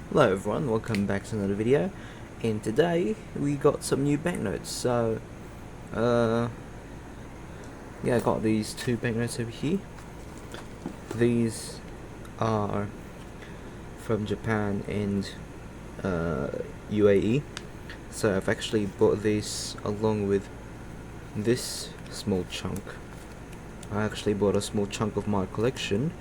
Hello everyone, welcome back to another video, and today we got some new banknotes. So, yeah, I got these two banknotes over here. These are from Japan and UAE. So I've actually bought these along with this small chunk. I actually bought a small chunk of my collection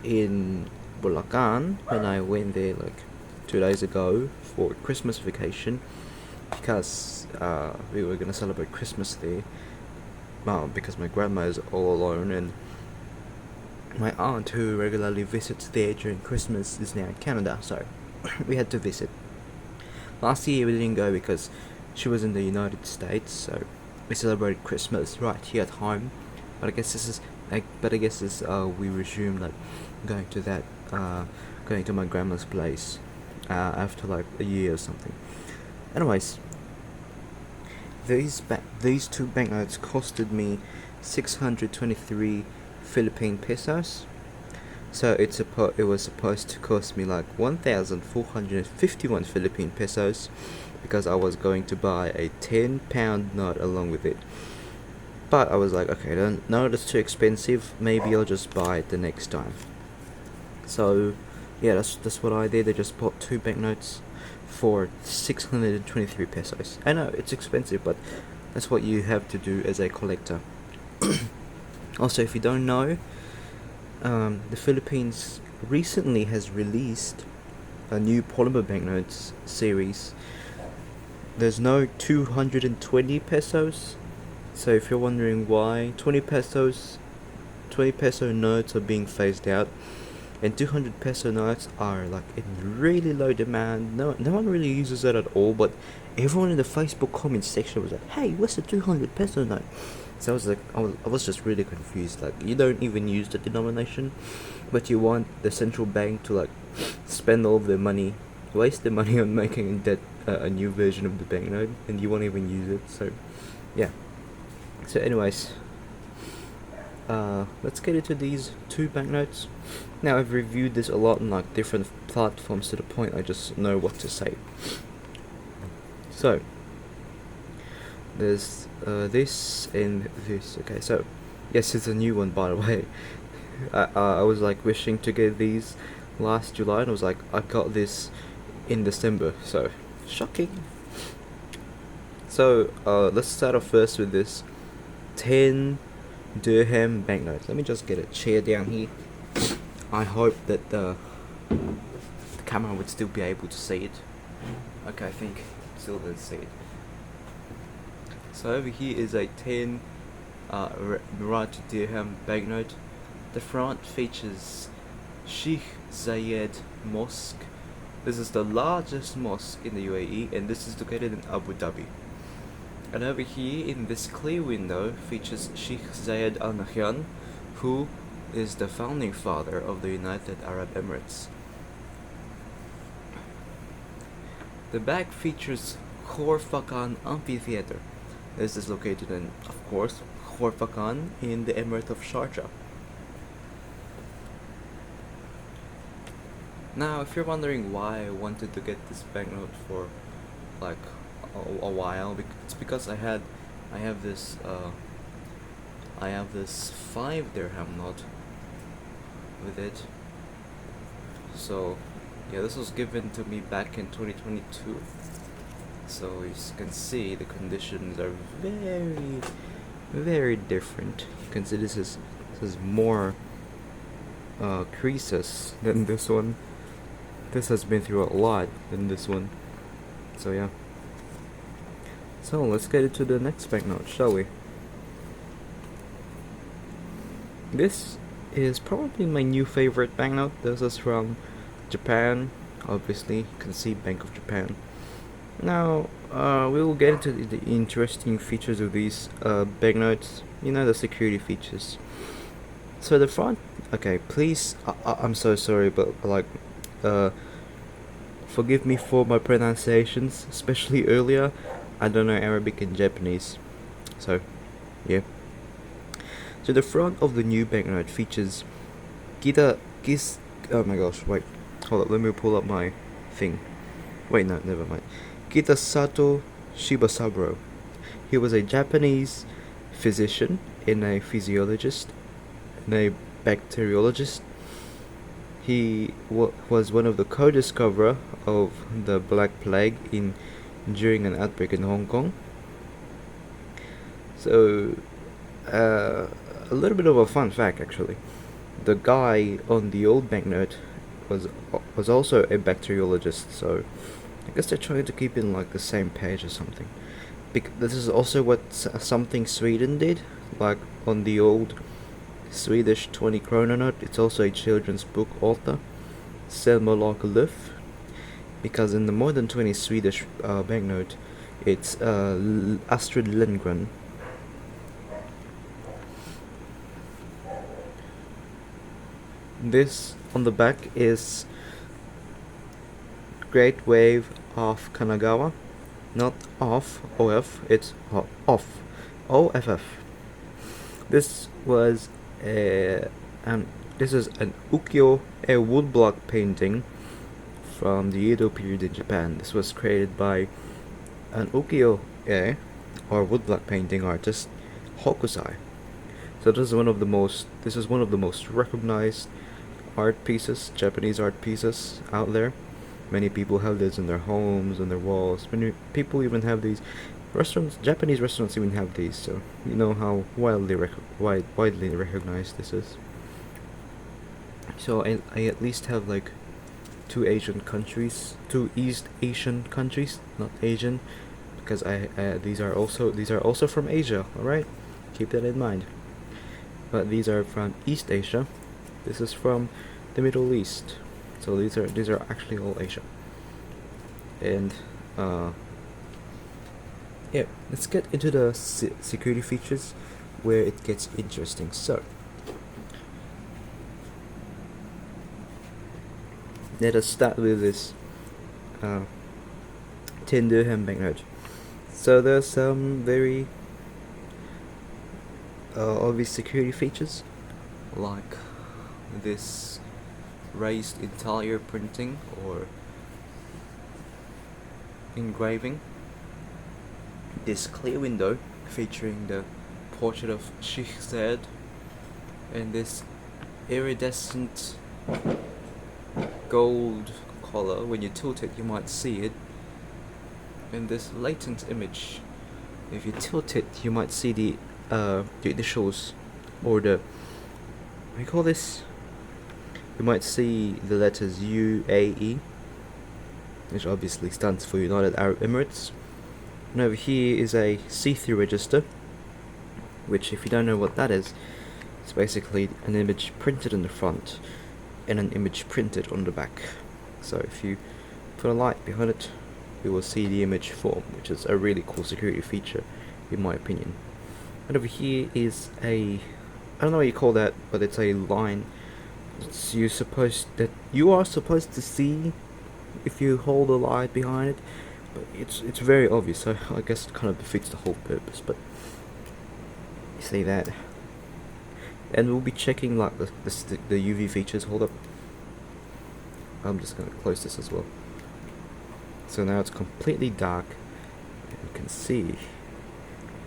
in Bulacan when I went there like 2 days ago for Christmas vacation, because we were gonna celebrate Christmas there. Because my grandma is all alone, and my aunt, who regularly visits there during Christmas, is now in Canada, so we had to visit. Last year we didn't go because she was in the United States, so we celebrated Christmas right here at home. But I guess we resumed like going to that going to my grandma's place after like a year or something. Anyways, these two banknotes costed me 623 Philippine pesos. So it was supposed to cost me like 1,451 Philippine pesos, because I was going to buy a £10 note along with it. But I was like, okay, no, it's too expensive. Maybe I'll just buy it the next time. So, yeah, that's what I did. I just bought two banknotes for 623 pesos. I know it's expensive, but that's what you have to do as a collector. Also, if you don't know, the Philippines recently has released a new polymer banknotes series. There's no 220 pesos. So if you're wondering why 20 peso notes are being phased out, and 200 peso notes are like in really low demand. No one really uses that at all, but everyone in the Facebook comment section was like, hey, what's the 200 peso note? So I was like, I was just really confused. Like, you don't even use the denomination, but you want the central bank to like spend all of their money, waste their money on making a new version of the banknote, and you won't even use it. So yeah. So anyways, let's get into these two banknotes. Now, I've reviewed this a lot on like different platforms to the point I just know what to say. So there's this and this. Okay, so yes, it's a new one, by the way. I was like wishing to get these last July, and I was like, I got this in December, so shocking. So let's start off first with this 10 dirham banknotes. Let me just get a chair down here. I hope that the camera would still be able to see it. Okay, I think it still does see it. So over here is a 10 Emirati dirham banknote. The front features Sheikh Zayed Mosque. This is the largest mosque in the UAE, and this is located in Abu Dhabi. And over here in this clear window features Sheikh Zayed Al Nahyan, who is the founding father of the United Arab Emirates. The back features Khor Fakkan Amphitheater. This is located in, of course, Khor Fakkan in the Emirate of Sharjah. Now, if you're wondering why I wanted to get this banknote for like a while, it's because I have this 5 dirham note with it. So yeah, this was given to me back in 2022. So you can see the conditions are very, very different. You can see this is more creases than this one. This has been through a lot than this one. So yeah. So let's get into the next banknote, shall we? This is probably my new favorite banknote. This is from Japan. Obviously, you can see Bank of Japan. Now, we will get into the interesting features of these banknotes. You know, the security features. So the front, okay, please, I'm so sorry, but like, forgive me for my pronunciations, especially earlier. I don't know Arabic and Japanese, so yeah. So the front of the new banknote features oh my gosh, wait, hold up, let me pull up my thing. Wait, no, never mind. Kitasato Shibasaburo. He was a Japanese physician and a physiologist and a bacteriologist. He was one of the co-discoverer of the Black Plague during an outbreak in Hong Kong. So, a little bit of a fun fact actually. The guy on the old banknote was also a bacteriologist. So, I guess they're trying to keep in like the same page or something. This is also what something Sweden did, like on the old Swedish 20 krona note. It's also a children's book author, Selma Lagerlöf, because in the modern 20 Swedish banknote, it's Astrid Lindgren. This on the back is Great Wave of Kanagawa, not off, OF, it's off, OFF. This was this is an ukiyo, a woodblock painting from the Edo period in Japan. This was created by an ukiyo or woodblock painting artist, Hokusai. So this is one of the most recognized art pieces, Japanese art pieces out there. Many people have this in their homes, on their walls. Many people even have these. Japanese restaurants even have these. So you know how widely recognized this is. So I at least have like two East Asian countries, not Asian, because these are also from Asia. All right, keep that in mind. But these are from East Asia. This is from the Middle East. So these are actually all Asia. And yeah, let's get into the security features where it gets interesting. So let us start with this 10 dirham banknote. So there's some very obvious security features, like this raised interior printing or engraving, this clear window featuring the portrait of Sheikh Zayed, and this iridescent gold color. When you tilt it, you might see it, and this latent image. If you tilt it, you might see the initials, or the, what do you call this? You might see the letters UAE, which obviously stands for United Arab Emirates. And over here is a see-through register, which, if you don't know what that is, it's basically an image printed in the front and an image printed on the back. So if you put a light behind it, you will see the image form, which is a really cool security feature, in my opinion. And over here is I don't know what you call that, but it's a line. You are supposed to see if you hold a light behind it, but it's very obvious. So I guess it kind of defeats the whole purpose. But you see that, and we'll be checking like the UV features. Hold up, I'm just gonna close this as well. So now it's completely dark. You can see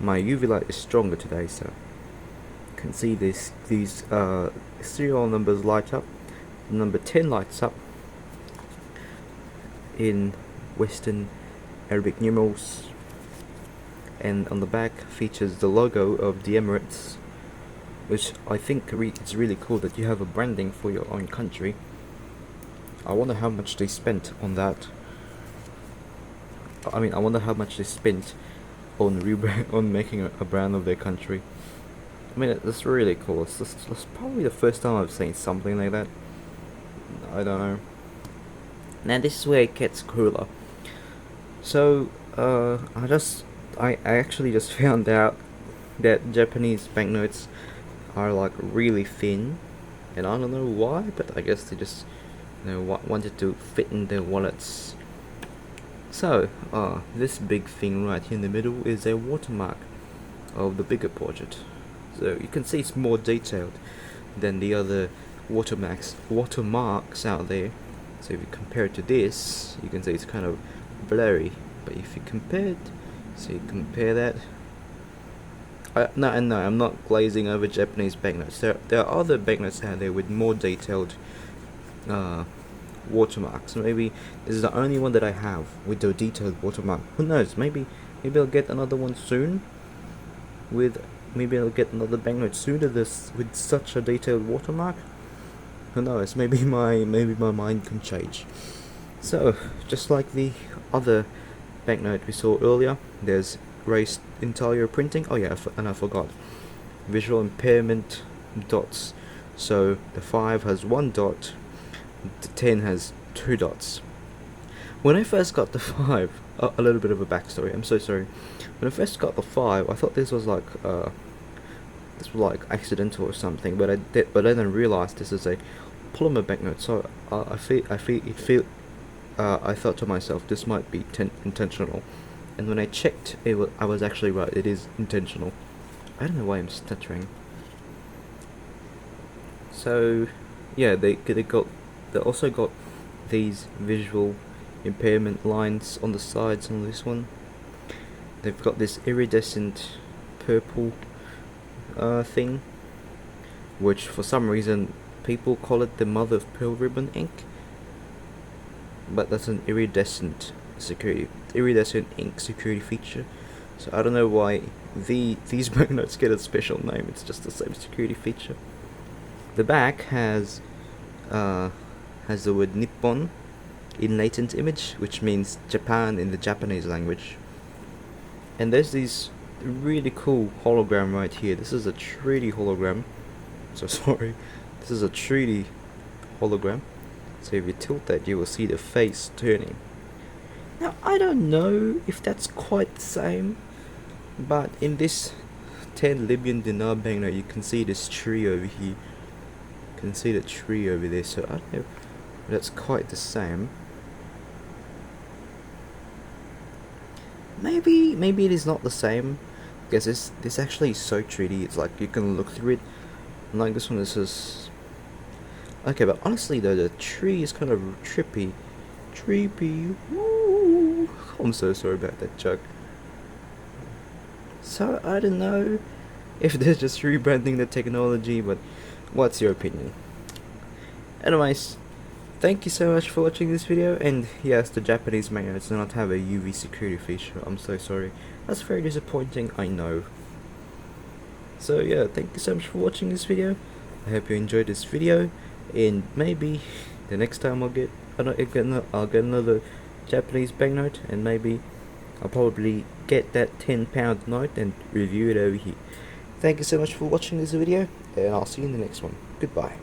my UV light is stronger today, so you can see these serial numbers light up. Number 10 lights up in Western Arabic numerals, and on the back features the logo of the Emirates, which I think it's really cool that you have a branding for your own country. I wonder how much they spent on that. I wonder how much they spent on making a brand of their country. It's really cool. It's probably the first time I've seen something like that. I don't know. Now this is where it gets cooler. So I actually just found out that Japanese banknotes are like really thin, and I don't know why, but I guess they just wanted to fit in their wallets. So this big thing right here in the middle is a watermark of the bigger portrait. So you can see it's more detailed than the other watermarks out there. So if you compare it to this, you can see it's kind of blurry. But if you compare it, so you compare that. No, I'm not glazing over Japanese banknotes. There are other banknotes out there with more detailed watermarks. Maybe this is the only one that I have with the detailed watermark. Who knows? Maybe I'll get another one soon. Maybe I'll get another banknote soon with such a detailed watermark. Who knows? Maybe my mind can change. So just like the other banknote we saw earlier, there's raised interior printing. Oh yeah, and I forgot. Visual impairment dots. So the 5 has 1 dot, the 10 has 2 dots. When I first got the 5, a little bit of a backstory. I'm so sorry. When I first got the 5, I thought this was like accidental or something, but I didn't realize this is a polymer banknote. So I thought to myself, this might be intentional. And when I checked, I was actually right. It is intentional. I don't know why I'm stuttering. So, yeah, they also got these visual impairment lines on the sides on this one. They've got this iridescent purple thing, which for some reason people call it the mother of pearl ribbon ink. But that's an iridescent ink security feature. So I don't know why these banknotes get a special name. It's just the same security feature. The back has the word Nippon in latent image, which means Japan in the Japanese language. And there's this really cool hologram right here. This is a 3D hologram. So sorry, this is a 3D hologram. So if you tilt that, you will see the face turning. Now I don't know if that's quite the same, but in this 10 Libyan dinar banknote, you can see this tree over here. You can see the tree over there. So I don't know if that's quite the same. Maybe it is not the same, because this actually is so 3D. It's like you can look through it. Like this one, this is okay, but honestly though, the tree is kind of trippy. Woo. I'm so sorry about that joke. So I don't know if they're just rebranding the technology, but what's your opinion? Anyways, thank you so much for watching this video. And yes, the Japanese banknotes do not have a UV security feature. I'm so sorry. That's very disappointing, I know. So yeah, thank you so much for watching this video. I hope you enjoyed this video, and maybe the next time I'll get another Japanese banknote, and maybe I'll probably get that £10 note and review it over here. Thank you so much for watching this video, and I'll see you in the next one. Goodbye.